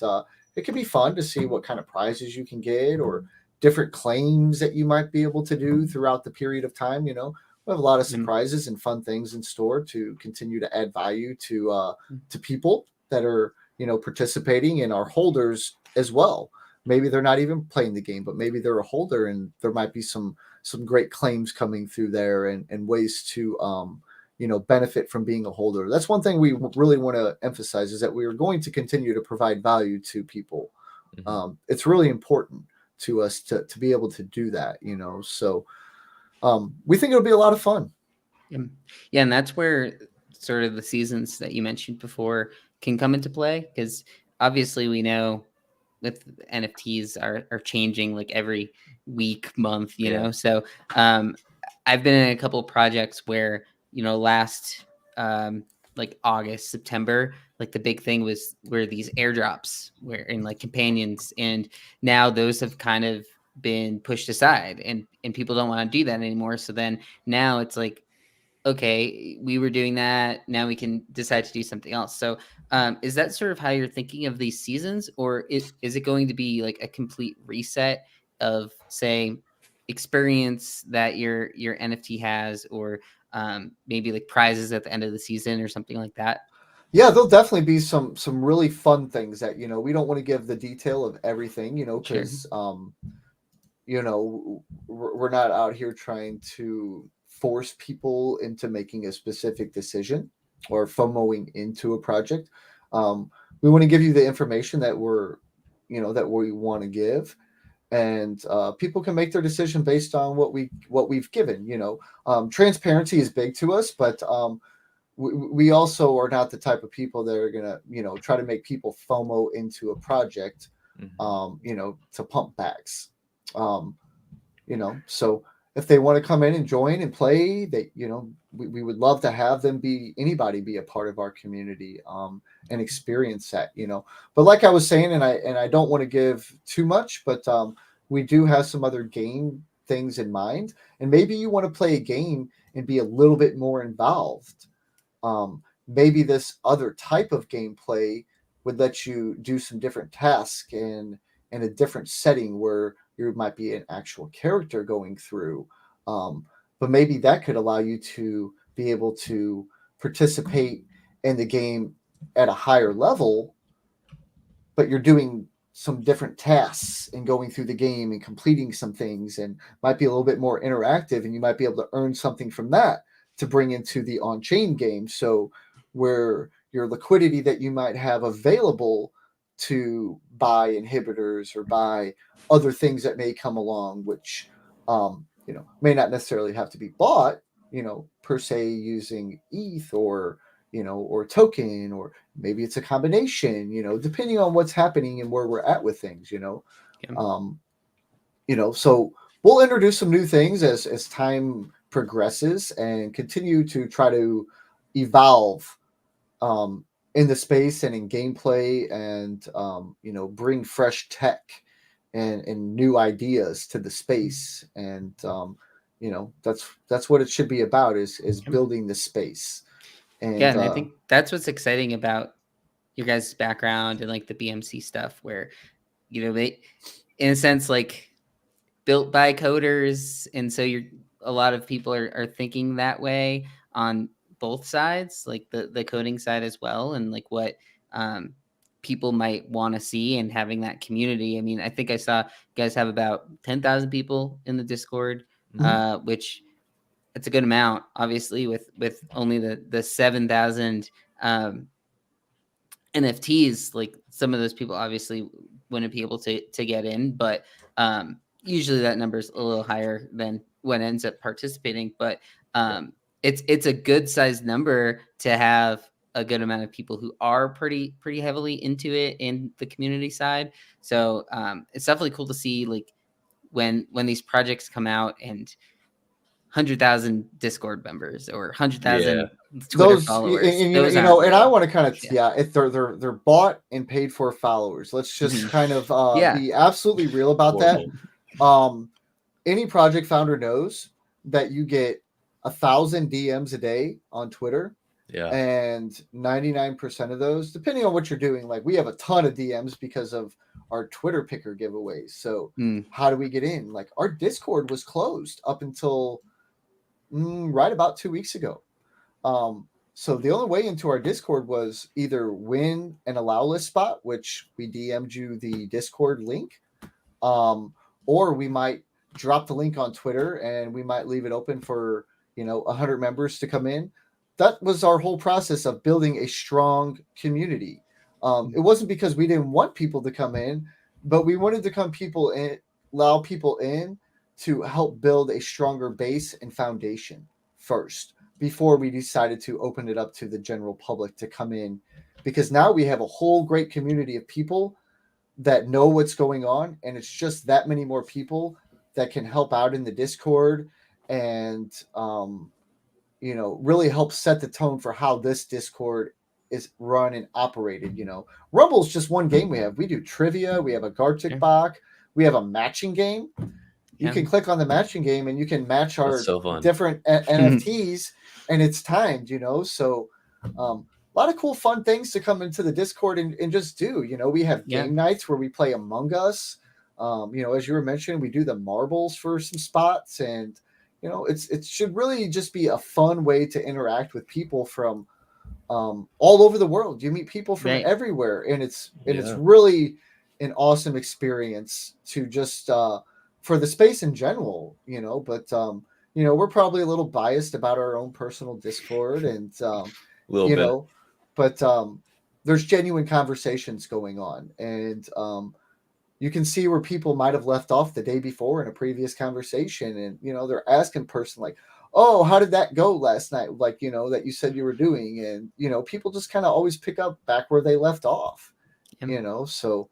it can be fun to see what kind of prizes you can get or different claims that you might be able to do throughout the period of time. We have a lot of Mm. surprises and fun things in store to continue to add value to people that are, you know, participating, and our holders as well. Maybe they're not even playing the game, but maybe they're a holder, and there might be some great claims coming through there, and ways to you know, benefit from being a holder. That's one thing we really want to emphasize, is that we are going to continue to provide value to people. It's really important to us to be able to do that, you know. So we think it'll be a lot of fun. Yeah, and that's where sort of the seasons that you mentioned before can come into play, because obviously we know with NFTs are changing like every week, month, you know. So I've been in a couple of projects where, you know, last like August, September, like the big thing were these airdrops where in like companions, and now those have kind of been pushed aside, and people don't want to do that anymore. So then now it's like, okay, we were doing that. Now we can decide to do something else. So, is that sort of how you're thinking of these seasons, or is it going to be like a complete reset of, say, experience that your NFT has, or maybe like prizes at the end of the season or something like that? Yeah, there'll definitely be some really fun things that, you know, we don't want to give the detail of everything, you know, Sure. because you know, we're not out here trying to force people into making a specific decision or FOMOing into a project. We want to give you the information that we're, you know, that we want to give, and people can make their decision based on what we've given. You know, transparency is big to us, but we also are not the type of people that are gonna, you know, try to make people FOMO into a project, you know, to pump bags. You know, so if they want to come in and join and play, they, you know, we would love to have them anybody be a part of our community, and experience that, you know. But like I was saying, and I don't want to give too much, but we do have some other game things in mind, and maybe you want to play a game and be a little bit more involved. Maybe this other type of gameplay would let you do some different tasks in a different setting where you might be an actual character going through. But maybe that could allow you to be able to participate in the game at a higher level, but you're doing some different tasks and going through the game and completing some things, and might be a little bit more interactive, and you might be able to earn something from that to bring into the on-chain game. So where your liquidity that you might have available to buy inhibitors or buy other things that may come along, which you know, may not necessarily have to be bought, you know, per se, using ETH or, you know, or token, or maybe it's a combination, you know, depending on what's happening and where we're at with things, you know. You know, so we'll introduce some new things as time progresses, and continue to try to evolve in the space and in gameplay, and you know, bring fresh tech and new ideas to the space. And you know, that's what it should be about, is building the space. Yeah, And and I think that's what's exciting about your guys' background and like the BMC stuff, where, you know, they, in a sense, like built by coders, and so you're, a lot of people are thinking that way on both sides, like the coding side as well, and like what people might want to see, and having that community. I mean, I think I saw you guys have about 10,000 people in the Discord, which it's a good amount, obviously, with only the 7,000 NFTs. Like, some of those people obviously wouldn't be able to get in, but usually that number is a little higher than what ends up participating. But it's a good sized number to have a good amount of people who are pretty heavily into it in the community side. So it's definitely cool to see, like, when these projects come out and 100,000 Discord members or 100,000 Twitter those, followers. and, Those you aren't know, and I real. want to kind of, Yeah. yeah, if they're bought and paid for followers. Let's just kind of Yeah. be absolutely real about that. Any project founder knows that you get 1,000 DMs a day on Twitter, and 99% of those, depending on what you're doing, like, we have a ton of DMs because of our Twitter picker giveaways. So how do we get in? Like, our Discord was closed up until right about 2 weeks ago. So the only way into our Discord was either win an allow list spot, which we DM'd you the Discord link, or we might drop the link on Twitter and we might leave it open for 100 members to come in. That was our whole process of building a strong community. It wasn't because we didn't want people to come in, but we wanted to allow people in to help build a stronger base and foundation first before we decided to open it up to the general public to come in, because now we have a whole great community of people that know what's going on, and it's just that many more people that can help out in the Discord and really help set the tone for how this Discord is run and operated. Rumble's just one game we have. We do trivia, we have a Gartic Bach, we have a matching game. You can click on the matching game and you can match our different NFTs, and it's timed, so a lot of cool fun things to come into the Discord and just do. We have game nights where we play Among Us. As you were mentioning, we do the marbles for some spots, and it should really just be a fun way to interact with people from all over the world. You meet people from everywhere, and it's really an awesome experience to just for the space in general, but we're probably a little biased about our own personal Discord, and but there's genuine conversations going on, and you can see where people might have left off the day before in a previous conversation, and they're asking person like, oh, how did that go last night, like that you said you were doing, and people just kind of always pick up back where they left off. So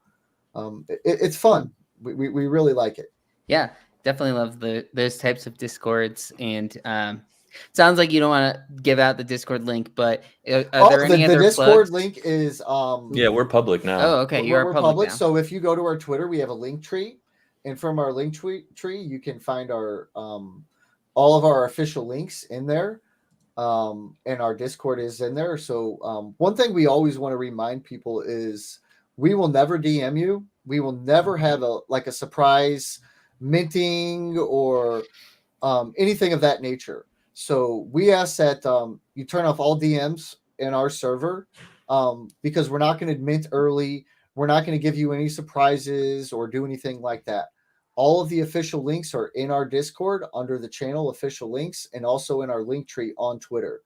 it's fun. We really like it. Yeah, definitely love those types of Discords. And sounds like you don't want to give out the Discord link, but are there any other Discord plugs? link is we're public now. Oh, okay, we're public now. So if you go to our Twitter, we have a link tree, and from our link tree you can find our all of our official links in there, and our Discord is in there. So one thing we always want to remind people is we will never DM you. We will never have a surprise minting or anything of that nature. So we ask that you turn off all DMs in our server, because we're not going to mint early. We're not going to give you any surprises or do anything like that. All of the official links are in our Discord under the channel official links, and also in our link tree on Twitter.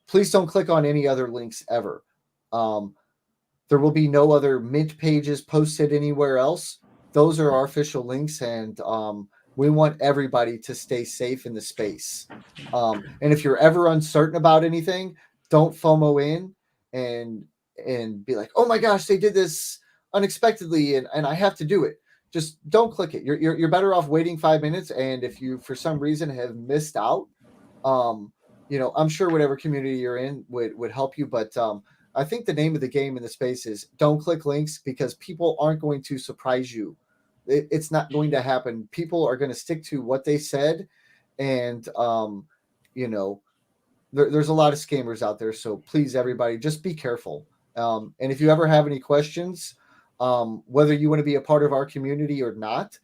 Please don't click on any other links ever. There will be no other mint pages posted anywhere else. Those are our official links, and we want everybody to stay safe in the space. And if you're ever uncertain about anything, don't FOMO in and be like, oh my gosh, they did this unexpectedly and I have to do it. Just don't click it. You're better off waiting 5 minutes. And if you, for some reason, have missed out, I'm sure whatever community you're in would help you. But I think the name of the game in the space is don't click links, because people aren't going to surprise you. It's not going to happen. People are going to stick to what they said. And, there's a lot of scammers out there. So please, everybody, just be careful. And if you ever have any questions, whether you want to be a part of our community or not,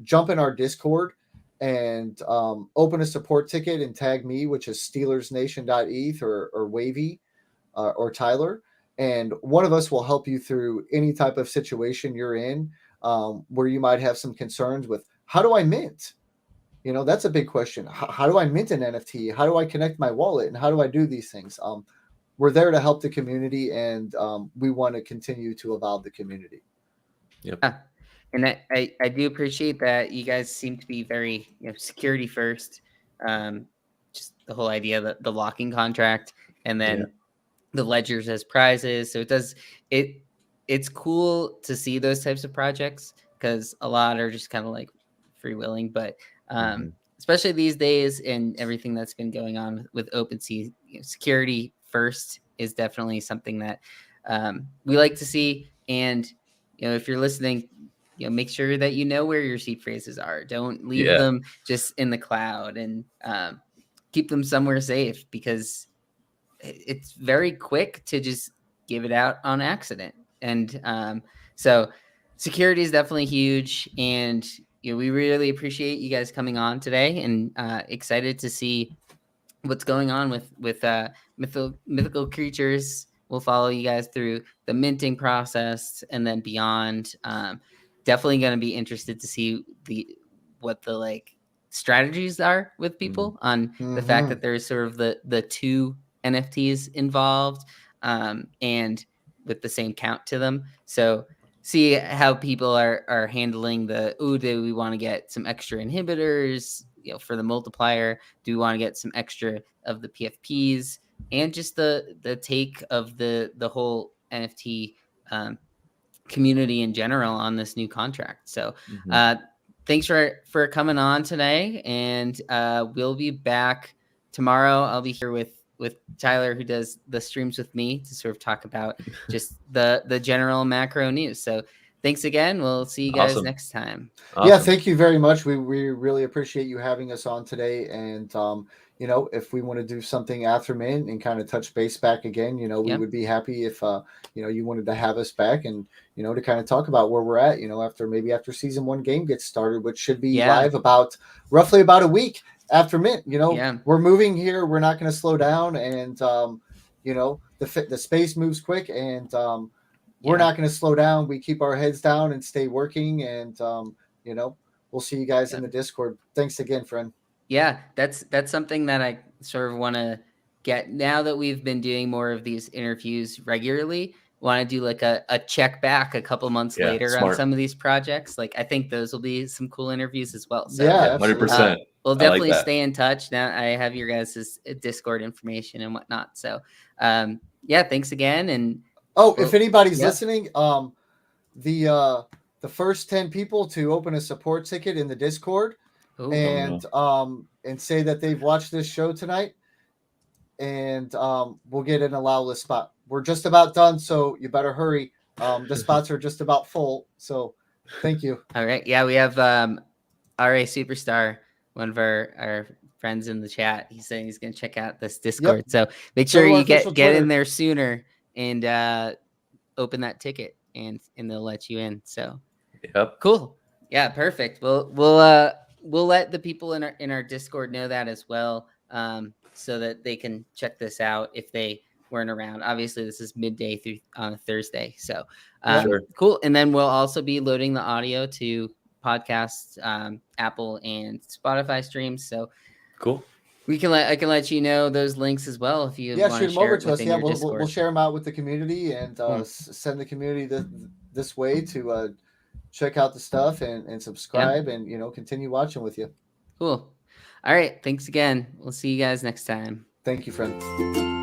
jump in our Discord and open a support ticket and tag me, which is SteelersNation.eth or Wavy or Tyler. And one of us will help you through any type of situation you're in, where you might have some concerns with, how do I mint? That's a big question. How do I mint an NFT? How do I connect my wallet? And how do I do these things? We're there to help the community, and we want to continue to evolve the community. Yep. Yeah. And I do appreciate that you guys seem to be very security first. Just the whole idea that the locking contract, and then the ledgers as prizes. So it's cool to see those types of projects, because a lot are just kind of like freewheeling, but especially these days and everything that's been going on with OpenSea, security first is definitely something that we like to see. And if you're listening, make sure that where your seed phrases are. Don't leave them just in the cloud, and keep them somewhere safe, because it's very quick to just give it out on accident. And so security is definitely huge. And we really appreciate you guys coming on today, and excited to see what's going on with mythical creatures. We'll follow you guys through the minting process and then beyond. Definitely going to be interested to see what the like strategies are with people on the fact that there's sort of the two NFTs involved, and with the same count to them. So see how people are handling do we want to get some extra inhibitors, for the multiplier? Do we want to get some extra of the PFPs, and just the take of the whole NFT community in general on this new contract? So thanks for coming on today, and we'll be back tomorrow. I'll be here with Tyler, who does the streams with me, to sort of talk about just the general macro news. So thanks again. We'll see you guys next time. Awesome. Yeah, thank you very much. We really appreciate you having us on today. And if we want to do something after mint and kind of touch base back again, we would be happy if you wanted to have us back, and to kind of talk about where we're at, after season 1 game gets started, which should be live roughly about a week after mint. We're moving here. We're not going to slow down, and the space moves quick, and we're not going to slow down. We keep our heads down and stay working, and we'll see you guys in the Discord. Thanks again, friend. Yeah, that's something that I sort of want to get now that we've been doing more of these interviews regularly. Want to do like a check back a couple months later on some of these projects. Like, I think those will be some cool interviews as well. So, 100%. We'll definitely stay in touch. Now I have your guys' Discord information and whatnot. So, thanks again. And if anybody's listening, the first 10 people to open a support ticket in the Discord and say that they've watched this show tonight, and we'll get an allow list spot. We're just about done, so you better hurry. The spots are just about full. So thank you. All right. Yeah, we have RA Superstar, one of our friends in the chat. He's saying he's going to check out this Discord. So make sure you get in there sooner and open that ticket, and they'll let you in. So cool. Yeah, perfect. We'll let the people in our Discord know that as well, so that they can check this out if they weren't around. Obviously, this is midday through on a Thursday. So cool. And then we'll also be loading the audio to podcasts, Apple and Spotify streams. So cool. I can let you know those links as well if you want to shoot them over to us. Yeah, Discord. We'll share them out with the community, and send the community this way to check out the stuff and subscribe and continue watching with you. Cool. All right. Thanks again. We'll see you guys next time. Thank you, friend.